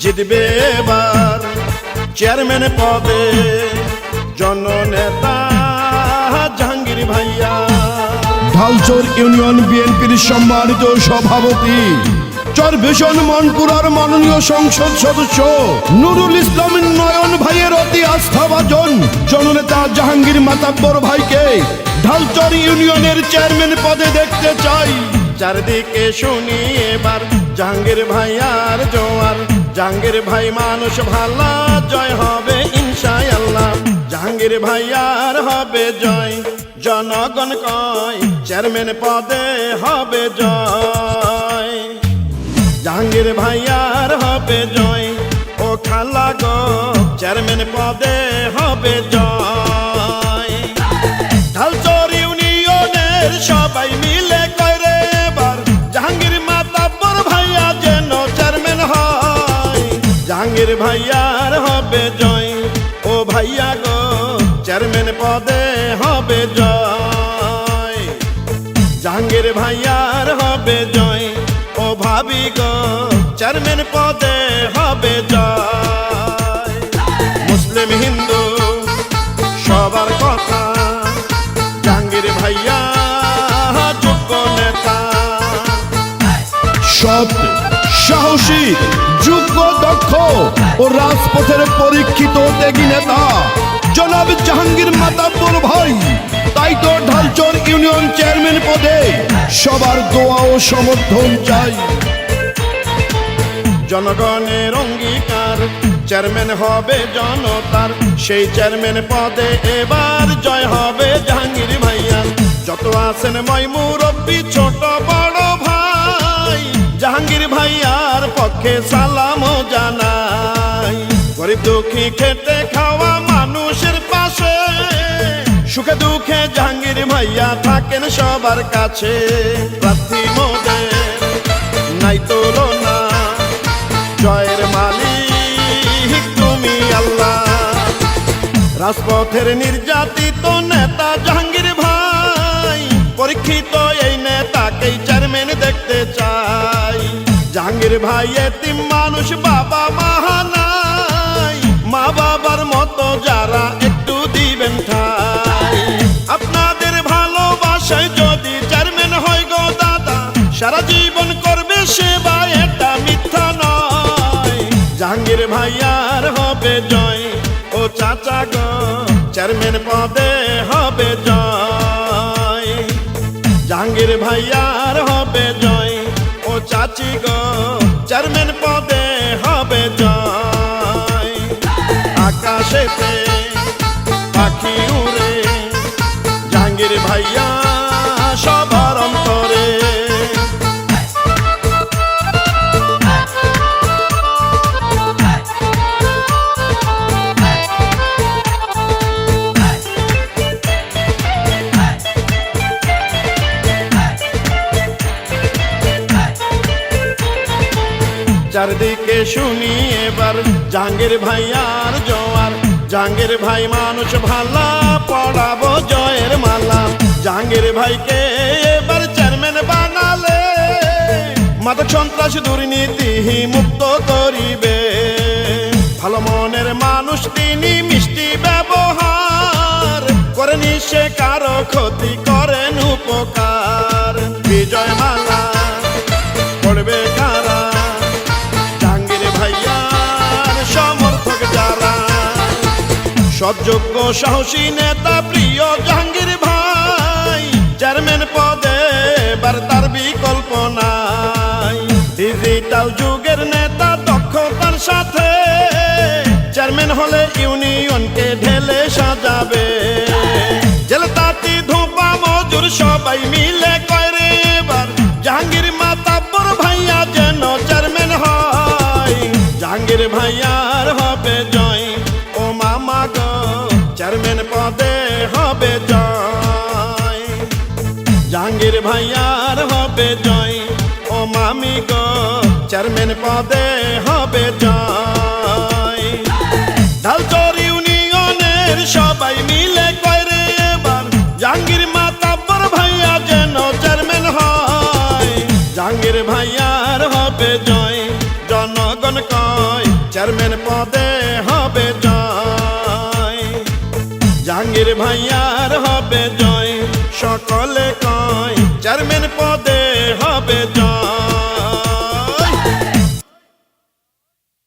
জিতবে এবার চেয়ারম্যান পদে জননেতা জাহাঙ্গীর ভাইয়া। ঢালচর ইউনিয়ন বিএনপির সম্মানিত সভাপতি চরভীষণ মনপুরার মাননীয় সংসদ সদস্য নুরুল ইসলাম নয়ন ভাইয়ের অতি আস্থাভাজন জননেতা জাহাঙ্গীর মাতাব্বর ভাইকে ঢালচর ইউনিয়নের চেয়ারম্যান পদে দেখতে চাই। চারদিকে শুনি এবার জাহাঙ্গীর ভাইয়ার জোয়ার। জাহাঙ্গীর ভাই মানুষ ভালা, জয় হবে ইনশাআল্লাহ। জাহাঙ্গীর ভাইয়ার হবে জয়, জনগণ কয় চেয়ারম্যান পদে হবে জয়। জাহাঙ্গীর ভাইয়ার হবে জয়, ও খালা গো চেয়ারম্যান পদে হবে জয়। ঢালচর ইউনিয়নের সবাই মিলে কইরে এবার জাহাঙ্গীর মাতাব্বর ভাইয়া যেন চেয়ারম্যান হয়। জাহাঙ্গীর ভাইয়ার হবে জয়, ও ভাইয়া গো চেয়ারম্যান পদে হবে জয়। জাহাঙ্গীর ভাইয়ার হবে জয়, ও ভাবি গো চেয়ারম্যান পদে হবে জয়। মুসলিম হিন্দু সবার কথা, জাহাঙ্গীর ভাইয়া যোগ্য নেতা। সৎ, সাহসী, যোগ্য, দক্ষ ও রাজপথের পরীক্ষিত ত্যাগী নেতা জনাব জাহাঙ্গীর মাতাব্বর ভাই। তাই তো ঢালচর ইউনিয়ন চেয়ারম্যান পদে সবার দোয়া ও সমর্থন চাই। জনগণের অঙ্গীকার চেয়ারম্যান হবে জনতার, সেই চেয়ারম্যান পদে এবার জয় হবে জাহাঙ্গীর ভাইয়া। যত আছেন মই মুরব্বী ছোট বড় ভাই, জাহাঙ্গীর ভাইয়ার পক্ষে সালাম জানাই। গরিব দুঃখী খেটে খাওয়া মানুষের পাশে, সুখে দুঃখে জাহাঙ্গীর ভাইয়া থাকেন সবার কাছে। প্রার্থী মোদের নাই তুলনা, জয়ের মালিক তুমি আল্লাহ। রাজপথের নির্যাতিত নেতা জাহাঙ্গীর ভাই, পরীক্ষিত এই নেতাকেই চেয়ারম্যান দেখতে চাই। জাহাঙ্গীর ভাই এতিম মানুষ, বাবা মা নাই, মা বাবার মতো যারা একটু দিবেন ঠাই। আপনাদের ভালোবাসায় যদি চেয়ারম্যান হয় গো দাদা, সারা জীবন করবে সেবা, এটা মিথ্যা নয়। জাহাঙ্গীর ভাইয়ার হবে জয়, ও চাচা গো চেয়ারম্যান পদে হবে জয়। জাহাঙ্গীর ভাইয়ার হবে জয়, ও চাচি গো চেয়ারম্যান পদে হবে জয়। আকাশেতে পাখি উড়ে জাহাঙ্গীর ভাইয়া সবার অন্তরে। চারদিকে শুনি এবার জাহাঙ্গীর ভাইয়ার জোয়ার। জাহাঙ্গীর ভাই মানুষ ভালা, পড়াবো জয়ের মালা। জাহাঙ্গীর ভাইকে এবার চেয়ারম্যান বানালে মাদক সন্ত্রাস দুর্নীতি মুক্ত করিবে। ভালো মনের মানুষ তিনি, মিষ্টি ব্যবহার করেনি সে কারো ক্ষতি, করেন উপকার। বিজয় মালা পড়বে কারা, সমর্থক যারা। সৎযোগ্য সাহসী নেতা প্রিয় জাহাঙ্গীর ভাই, চেয়ারম্যান পদে এবার তার বিকল্প নাই। ডিজিটাল যুগের নেতা দক্ষতার সাথে, চেয়ারম্যান হলে ইউনিয়নকে ঢেলে সাজাবে। জেলতাতি ধোপা মজুর সবাই মিলে করে এবার জাহাঙ্গীর মাতাব্বর ভাইয়া যেন চেয়ারম্যান হয়। জাহাঙ্গীর ভাইয়ার হবে জয়, ও মামা গো চেয়ারম্যান পদে হবে জয়। জাহাঙ্গীর ভাইয়ার হবে জয়, ও মামি গো চেয়ারম্যান পদে হবে জয়। ঢালচর ইউনিয়নের সবাই মিলে কইরে এবার জাহাঙ্গীর মাতাব্বর ভাইয়া যেন চেয়ারম্যান হয়। জাহাঙ্গীর ভাইয়ার হবে জয়, জনগণ কয় পদে হবে জয়, জাহাঙ্গীর ভাইয়ার হবে জয়, সকলে কয় চেয়ারম্যান পদে